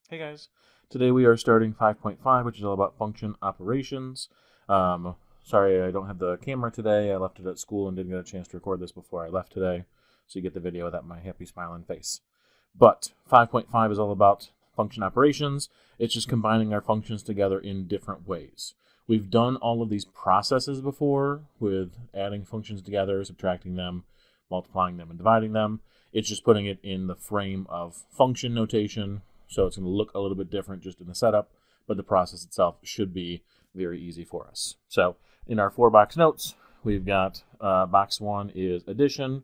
Hey guys, today we are starting 5.5, which is all about function operations. Sorry I don't have the camera today. I left it at school and didn't get a chance to record this before I left today, so you get the video without my happy smiling face. But 5.5 is all about function operations. It's just combining our functions together in different ways. We've done all of these processes before with adding functions together, subtracting them, multiplying them, and dividing them. It's just putting it in the frame of function notation. So it's going to look a little bit different just in the setup, but the process itself should be very easy for us. So in our 4-box notes, we've got box 1 is addition.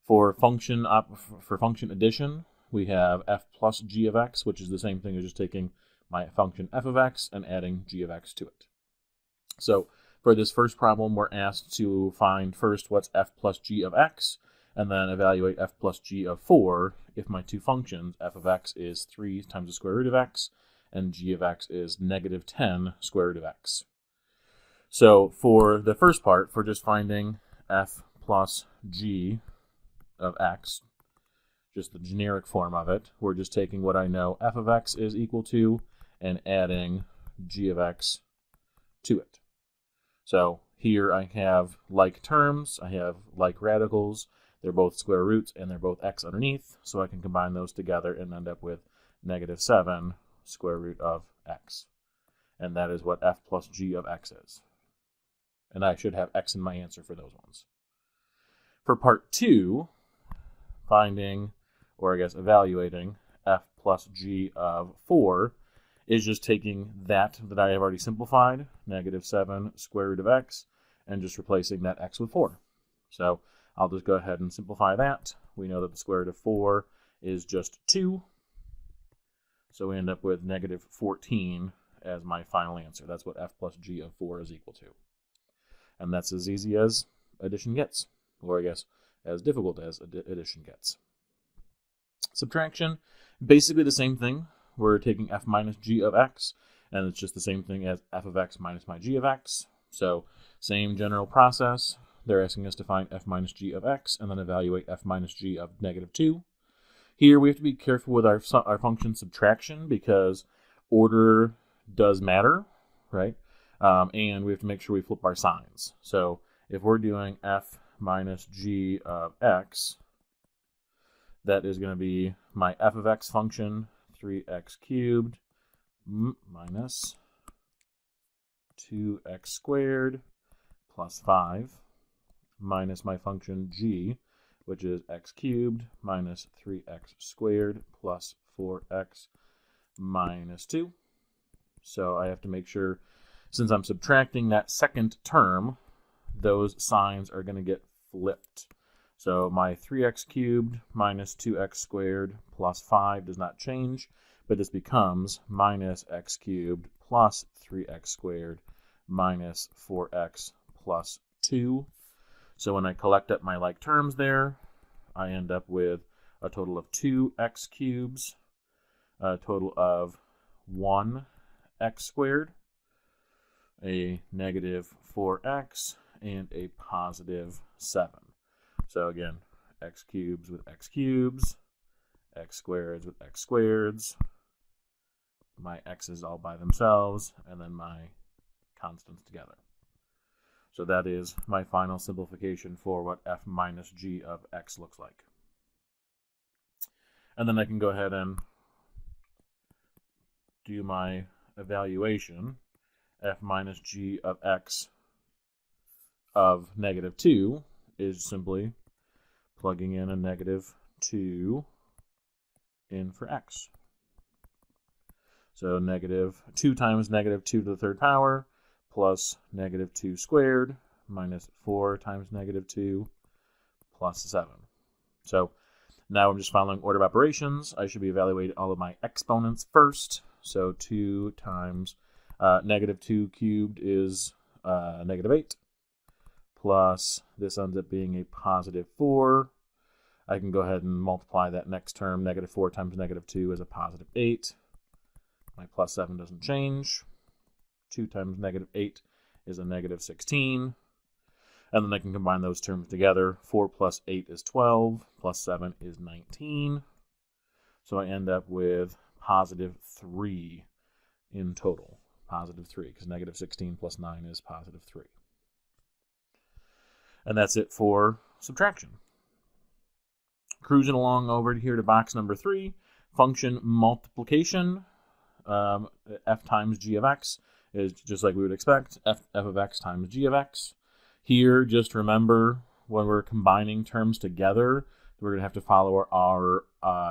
For function addition, we have f plus g of x, which is the same thing as just taking my function f of x and adding g of x to it. So for this first problem, we're asked to find first what's f plus g of x, and then evaluate f plus g of 4 if my two functions, f of x is 3 times the square root of x, and g of x is negative 10 square root of x. So for the first part, for just finding f plus g of x, just the generic form of it, we're just taking what I know f of x is equal to and adding g of x to it. So here I have like terms, I have like radicals. They're both square roots and they're both x underneath, so I can combine those together and end up with negative 7 square root of x. And that is what f plus g of x is. And I should have x in my answer for those ones. For part 2, finding, or I guess evaluating, f plus g of 4 is just taking that I have already simplified, negative 7 square root of x, and just replacing that x with 4. So I'll just go ahead and simplify that. We know that the square root of 4 is just 2. So we end up with negative 14 as my final answer. That's what f plus g of 4 is equal to. And that's as easy as addition gets, or I guess as difficult as addition gets. Subtraction, basically the same thing. We're taking f minus g of x, and it's just the same thing as f of x minus my g of x. So same general process. They're asking us to find f minus g of x and then evaluate f minus g of negative 2. Here we have to be careful with our function subtraction because order does matter, right? And we have to make sure we flip our signs. So if we're doing f minus g of x, that is going to be my f of x function, 3x cubed minus 2x squared plus 5 minus my function g, which is x cubed minus 3x squared plus 4x minus 2. So I have to make sure, since I'm subtracting that second term, those signs are going to get flipped. So my 3x cubed minus 2x squared plus 5 does not change, but this becomes minus x cubed plus 3x squared minus 4x plus 2. So when I collect up my like terms there, I end up with a total of 2x cubes, a total of 1x squared, a negative 4x, and a positive 7. So again, x cubes with x cubes, x squareds with x squareds, my x's all by themselves, and then my constants together. So that is my final simplification for what f minus g of x looks like. And then I can go ahead and do my evaluation. F minus g of x of negative 2 is simply plugging in a negative 2 in for x. So negative 2 times negative 2 to the third power plus negative 2 squared minus 4 times negative 2 plus 7. So now I'm just following order of operations. I should be evaluating all of my exponents first. So 2 times negative 2 cubed is negative 8. Plus this ends up being a positive 4. I can go ahead and multiply that next term. Negative 4 times negative 2 is a positive 8. My plus 7 doesn't change. 2 times negative 8 is a negative 16. And then I can combine those terms together. 4 plus 8 is 12, plus 7 is 19. So I end up with positive 3 in total. Positive 3, because negative 16 plus 9 is positive 3. And that's it for subtraction. Cruising along over here to box number 3, function multiplication. F times g of x is just like we would expect, f of x times g of x. Here, just remember, when we're combining terms together, we're going to have to follow our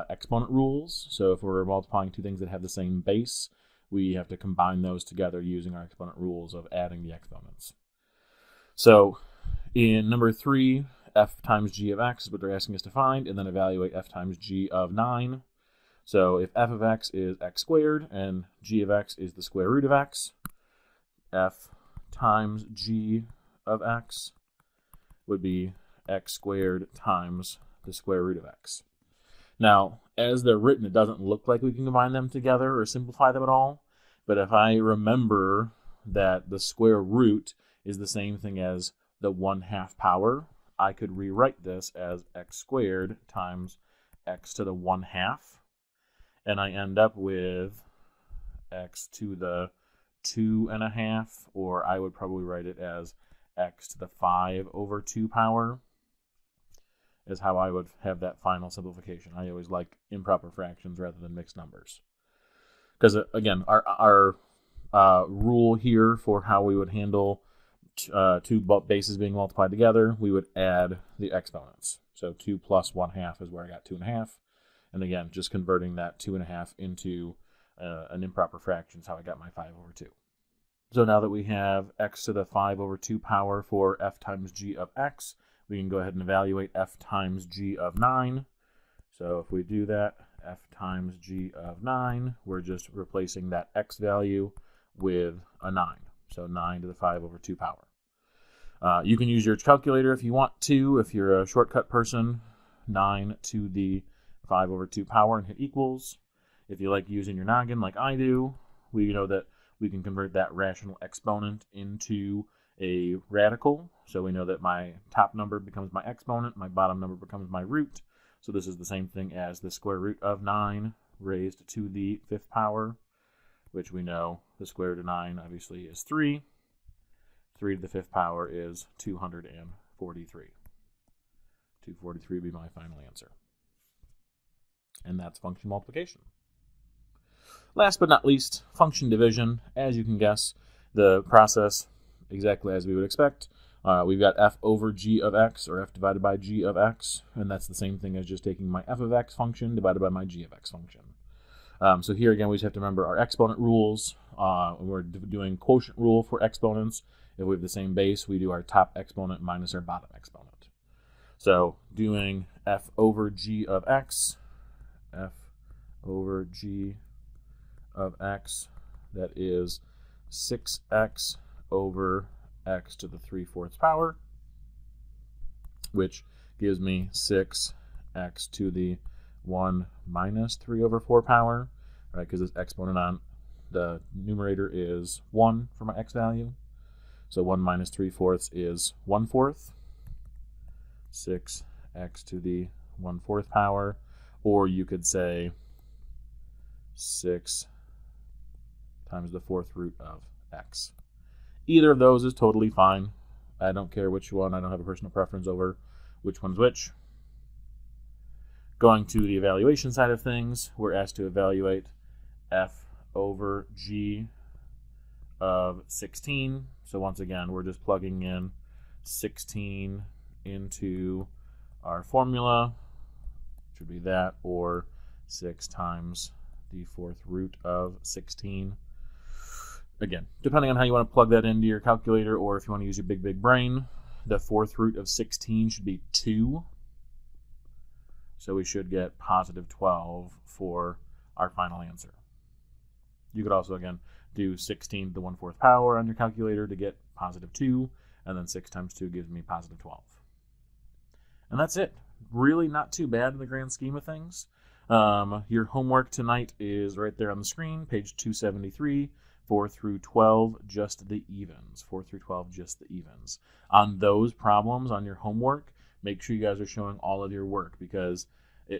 exponent rules. So if we're multiplying two things that have the same base, we have to combine those together using our exponent rules of adding the exponents. So in number 3, f times g of x is what they're asking us to find, and then evaluate f times g of 9. So if f of x is x squared and g of x is the square root of x, f times g of x would be x squared times the square root of x. Now, as they're written, it doesn't look like we can combine them together or simplify them at all. But if I remember that the square root is the same thing as the 1/2 power, I could rewrite this as x squared times x to the 1/2. And I end up with x to the 2.5, or I would probably write it as x to the 5/2 power is how I would have that final simplification. I always like improper fractions rather than mixed numbers. Because, again, our rule here for how we would handle two bases being multiplied together, we would add the exponents. So 2 plus 1/2 is where I got 2.5. And again, just converting that 2.5 into an improper fraction is how I got my 5/2. So now that we have x to the 5/2 power for f times g of x, we can go ahead and evaluate f times g of 9. So if we do that, f times g of 9, we're just replacing that x value with a 9. So 9 to the 5/2 power. You can use your calculator if you want to. If you're a shortcut person, 9 to the 5/2 power and hit equals. If you like using your noggin like I do, we know that we can convert that rational exponent into a radical. So we know that my top number becomes my exponent, my bottom number becomes my root. So this is the same thing as the square root of 9 raised to the 5th power, which we know the square root of 9 obviously is 3. 3 to the 5th power is 243. 243 would be my final answer. And that's function multiplication. Last but not least, function division. As you can guess, the process exactly as we would expect. We've got f over g of x, or f divided by g of x, and that's the same thing as just taking my f of x function divided by my g of x function. So here again, we just have to remember our exponent rules. We're doing quotient rule for exponents. If we have the same base, we do our top exponent minus our bottom exponent. So doing f over g of x, f over g of x, that is 6x over x to the 3/4 power, which gives me 6x to the 1 minus 3/4 power, right? Because this exponent on the numerator is 1 for my x value. So 1 minus 3/4 is 1/4. 6x to the 1/4 power, or you could say 6 times the 4th root of x. Either of those is totally fine. I don't care which one. I don't have a personal preference over which one's which. Going to the evaluation side of things, we're asked to evaluate f over g of 16. So once again, we're just plugging in 16 into our formula, which would be that, or 6 times the 4th root of 16. Again, depending on how you want to plug that into your calculator, or if you want to use your big brain, the 4th root of 16 should be 2. So we should get positive 12 for our final answer. You could also, again, do 16 to the 1/4 power on your calculator to get positive 2, and then 6 times 2 gives me positive 12. And that's it. Really not too bad in the grand scheme of things. Your homework tonight is right there on the screen, page 273. 4 through 12, just the evens. 4 through 12, just the evens. On those problems, on your homework, make sure you guys are showing all of your work, because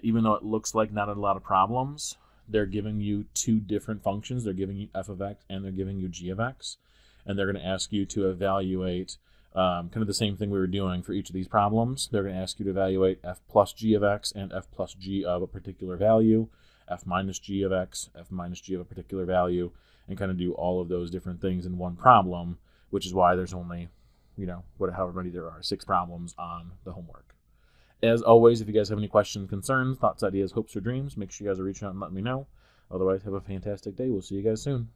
even though it looks like not a lot of problems, they're giving you two different functions. They're giving you f of x and they're giving you g of x. And they're going to ask you to evaluate kind of the same thing we were doing for each of these problems. They're going to ask you to evaluate f plus g of x and f plus g of a particular value, f minus g of x, f minus g of a particular value, and kind of do all of those different things in one problem, which is why there's only, however many there are, 6 problems on the homework. As always, if you guys have any questions, concerns, thoughts, ideas, hopes, or dreams, make sure you guys are reaching out and letting me know. Otherwise, have a fantastic day. We'll see you guys soon.